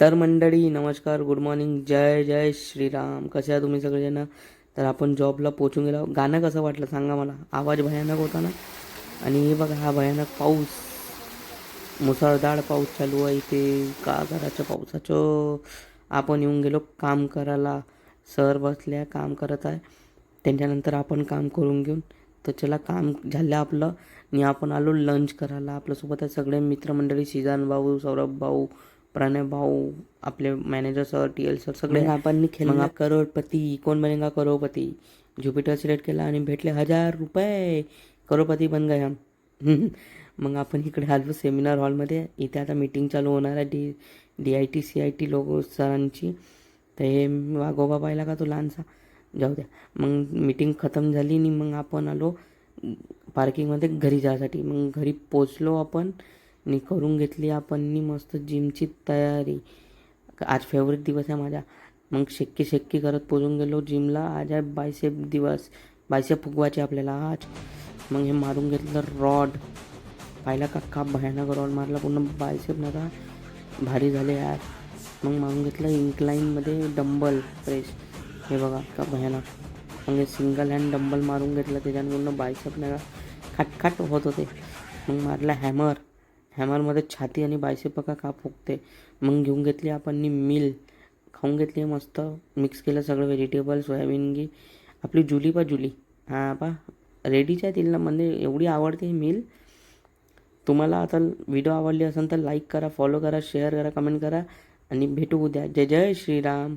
तर मंडळी नमस्कार, गुड मॉर्निंग, जय जय श्रीराम. कसे आहात तुम्ही सगळेजण? तर आपण जॉबला पोचून गेलो. गाणं कसं वाटलं सांगा मला. आवाज भयानक होता ना. आणि हे बघा हा भयानक पाऊस, मुसळधार पाऊस चालू आहे इथे. का करायचं पावसाचं. आपण येऊन गेलो काम करायला. सर बसल्या काम करत आहे. त्यांच्यानंतर आपण काम करून घेऊन तर चला काम झालं आपलं. आणि आपण आलो लंच करायला. आपल्यासोबत आहे सगळे मित्रमंडळी, सिजान भाऊ, सौरभ भाऊ, प्रणय भाऊ, आपले manager sir, T L sir सगळे. आपण खेळला करोडपती, कोण बनेगा करोडपती. ज्युपिटर सिलेक्ट केला आणि भेटले 1000 रुपये. करोडपती बन गए हम. मग आपण इकडे आलो सेमिनार हॉलमध्ये. इथे आता मीटिंग चालू होणार आहे DIT CIT लोक सरांची. तर हे वाघोबा पाहिला का तो लहानसा, जाऊ द्या. मग मीटिंग खतम झाली आणि मग आपण आलो पार्किंगमध्ये घरी जायसाठी. मग घरी पोचलो आपण आणि करून घेतली आपण मस्त जिमची तयारी. आज फेवरेट दिवस आहे माझा. मग शेक्की करत पोचून गेलो जिमला. आज आहे बायसेप दिवस. बायसेप फुगवायचे आपल्याला आज. मग हे मारून घेतलं रॉड. पाहिला का भयानक रॉड मारला. पूर्ण बायसेप नका भारी झाले यार. मग मारून घेतलं इन्क्लाइनमध्ये डंबल प्रेस. हे बघा का भयानक. मग सिंगल हँड डंबल मारून घेतलं. त्याच्यानं पूर्ण बायसेप नका खाट होत होते. मग मारला हॅमरमध्ये छाती आणि बायसेप का फुगते. मग घेऊन घेतली आपण मिल. खाऊन घेतली मस्त. मिक्स केलं सगळं व्हेजिटेबल, सोयाबीन घी. आपली जुली हां पा रेडीच आहे तिला. म्हणजे एवढी आवडते ही मिल. तुम्हाला आता व्हिडिओ आवडली असेल तर लाईक करा, फॉलो करा, शेअर करा, कमेंट करा आणि भेटू उद्या. जय जय श्रीराम.